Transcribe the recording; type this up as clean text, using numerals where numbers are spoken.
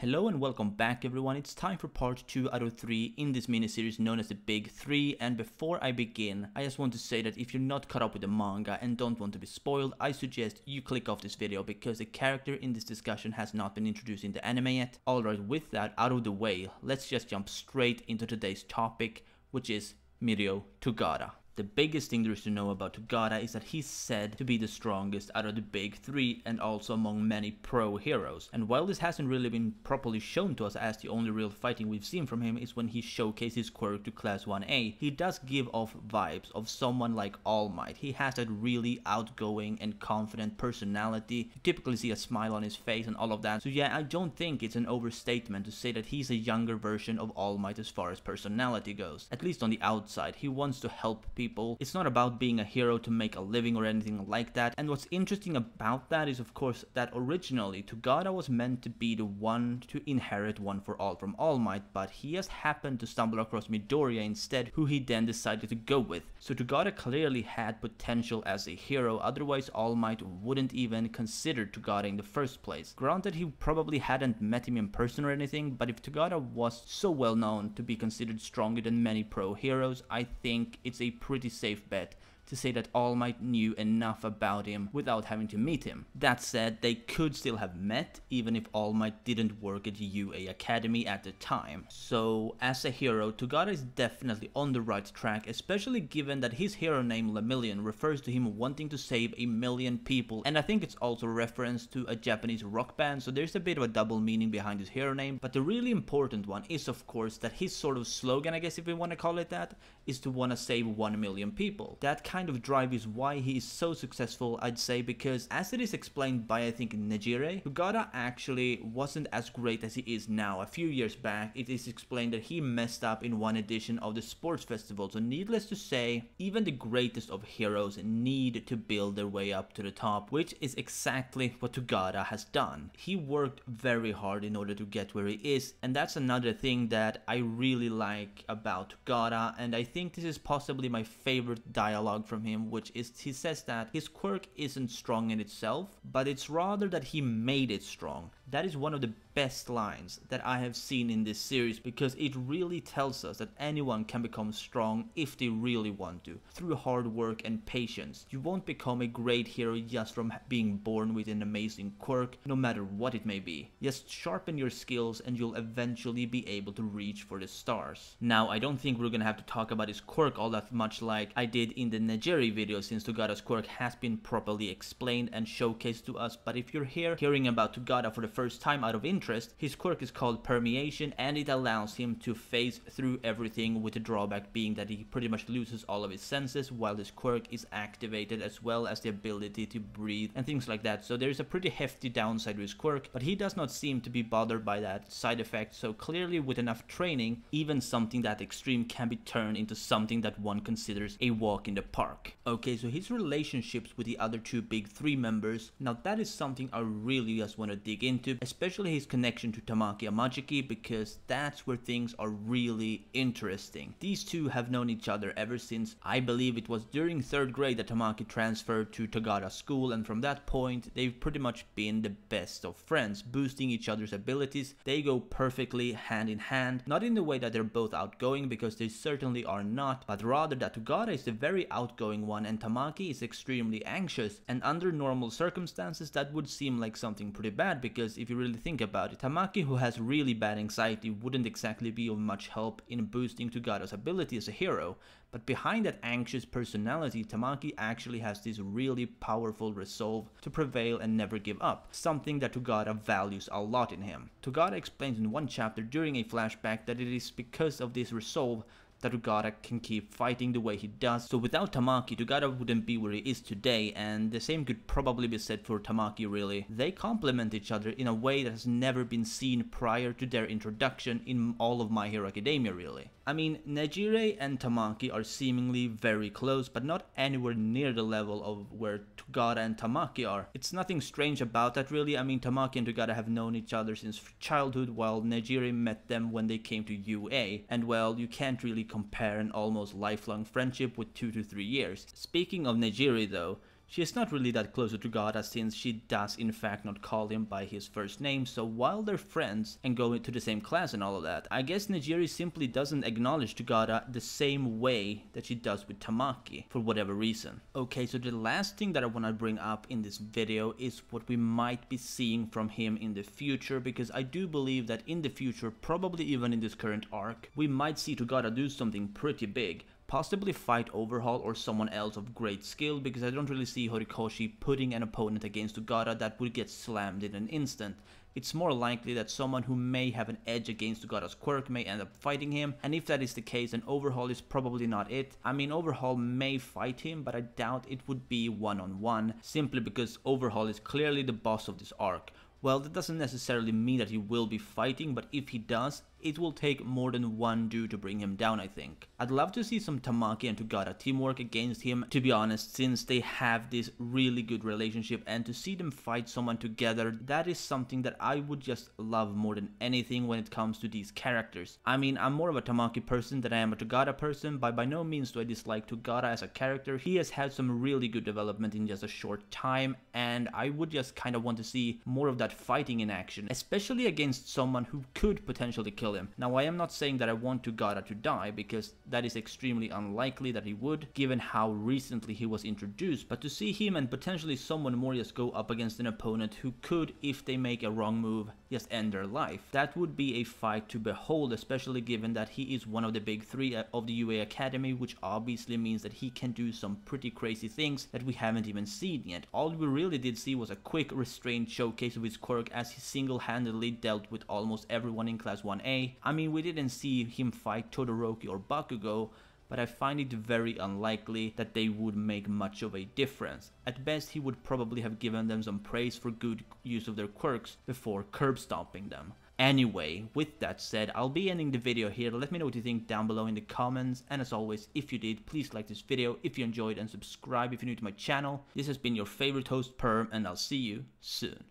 Hello and welcome back everyone, it's time for part 2 out of 3 in this mini-series known as the Big 3, and before I begin, I just want to say that if you're not caught up with the manga and don't want to be spoiled, I suggest you click off this video because the character in this discussion has not been introduced in the anime yet. Alright, with that out of the way, let's just jump straight into today's topic, which is Mirio Togata. The biggest thing there is to know about Togata is that he's said to be the strongest out of the big 3 and also among many pro heroes. And while this hasn't really been properly shown to us, as the only real fighting we've seen from him is when he showcased his quirk to class 1A, he does give off vibes of someone like All Might. He has that really outgoing and confident personality. You typically see a smile on his face and all of that. So yeah, I don't think it's an overstatement to say that he's a younger version of All Might as far as personality goes. At least on the outside, he wants to help people. It's not about being a hero to make a living or anything like that, and what's interesting about that is of course that originally Togata was meant to be the one to inherit One for All from All Might, but he has happened to stumble across Midoriya instead, who he then decided to go with. So Togata clearly had potential as a hero, otherwise All Might wouldn't even consider Togata in the first place. Granted, he probably hadn't met him in person or anything, but if Togata was so well known to be considered stronger than many pro heroes, I think it's a pretty safe bet to say that All Might knew enough about him without having to meet him. That said, they could still have met even if All Might didn't work at UA Academy at the time. So as a hero, Togata is definitely on the right track, especially given that his hero name Lemillion refers to him wanting to save 1,000,000 people, and I think it's also a reference to a Japanese rock band, so there's a bit of a double meaning behind his hero name. But the really important one is of course that his sort of slogan, I guess if we want to call it that, is to want to save 1,000,000 people. That kind of drive is why he is so successful, I'd say, because as it is explained by I think Nejire, Togata actually wasn't as great as he is now. A few years back, it is explained that he messed up in one edition of the sports festival, so needless to say, even the greatest of heroes need to build their way up to the top, which is exactly what Togata has done. He worked very hard in order to get where he is, and that's another thing that I really like about Togata, and I think this is possibly my favorite dialogue from him, which is he says that his quirk isn't strong in itself, but it's rather that he made it strong. That is one of the best lines that I have seen in this series, because it really tells us that anyone can become strong if they really want to, through hard work and patience. You won't become a great hero just from being born with an amazing quirk, no matter what it may be. Just sharpen your skills and you'll eventually be able to reach for the stars. Now, I don't think we're gonna have to talk about his quirk all that much like I did in the Nejire video, since Togata's quirk has been properly explained and showcased to us, but if you're here hearing about Togata for the first time out of interest, his quirk is called Permeation, and it allows him to phase through everything, with the drawback being that he pretty much loses all of his senses while his quirk is activated, as well as the ability to breathe and things like that. So there's a pretty hefty downside to his quirk, but he does not seem to be bothered by that side effect, so clearly with enough training, even something that extreme can be turned into something that one considers a walk in the park. Okay, so his relationships with the other two big 3 members, now that is something I really just want to dig into, especially his connection to Tamaki Amajiki, because that's where things are really interesting. These two have known each other ever since, I believe it was during 3rd grade that Tamaki transferred to Togata school, and from that point they've pretty much been the best of friends, boosting each other's abilities. They go perfectly hand in hand, not in the way that they're both outgoing, because they certainly are not, but rather that Togata is the very outgoing one and Tamaki is extremely anxious, and under normal circumstances that would seem like something pretty bad, because if you really think about it, Tamaki, who has really bad anxiety, wouldn't exactly be of much help in boosting Togata's ability as a hero. But behind that anxious personality, Tamaki actually has this really powerful resolve to prevail and never give up, something that Togata values a lot in him. Togata explains in one chapter during a flashback that it is because of this resolve that Togata can keep fighting the way he does. So without Tamaki, Togata wouldn't be where he is today, and the same could probably be said for Tamaki really. They complement each other in a way that has never been seen prior to their introduction in all of My Hero Academia really. I mean, Nejire and Tamaki are seemingly very close, but not anywhere near the level of where Togata and Tamaki are. It's nothing strange about that really. I mean, Tamaki and Togata have known each other since childhood, while Nejire met them when they came to UA, and well, you can't really compare an almost lifelong friendship with 2 to 3 years. Speaking of Nejire though, She is not really that close to Togata since she does in fact not call him by his first name, so while they're friends and go into the same class and all of that, I guess Nejiri simply doesn't acknowledge Togata the same way that she does with Tamaki, for whatever reason. Okay, so the last thing that I want to bring up in this video is what we might be seeing from him in the future, because I do believe that in the future, probably even in this current arc, we might see Togata do something pretty big. Possibly fight Overhaul or someone else of great skill, because I don't really see Horikoshi putting an opponent against Togata that would get slammed in an instant. It's more likely that someone who may have an edge against Togata's quirk may end up fighting him, and if that is the case, then Overhaul is probably not it. I mean, Overhaul may fight him, but I doubt it would be one-on-one, simply because Overhaul is clearly the boss of this arc. Well, that doesn't necessarily mean that he will be fighting, but if he does, it will take more than one dude to bring him down, I think. I'd love to see some Tamaki and Togata teamwork against him, to be honest, since they have this really good relationship, and to see them fight someone together, that is something that I would just love more than anything when it comes to these characters. I mean, I'm more of a Tamaki person than I am a Togata person, but by no means do I dislike Togata as a character. He has had some really good development in just a short time, and I would just kind of want to see more of that fighting in action, especially against someone who could potentially kill him. Now, I am not saying that I want Togata to die, because that is extremely unlikely that he would, given how recently he was introduced, but to see him and potentially someone more just go up against an opponent who could, if they make a wrong move, just end their life. That would be a fight to behold, especially given that he is one of the big three of the UA Academy, which obviously means that he can do some pretty crazy things that we haven't even seen yet. All we really did see was a quick restrained showcase of his quirk as he single-handedly dealt with almost everyone in Class 1A. I mean, we didn't see him fight Todoroki or Bakugo, but I find it very unlikely that they would make much of a difference. At best, he would probably have given them some praise for good use of their quirks before curb stomping them. Anyway, with that said, I'll be ending the video here. Let me know what you think down below in the comments, and as always, if you did, please like this video if you enjoyed, and subscribe if you're new to my channel. This has been your favorite host, Perm, and I'll see you soon.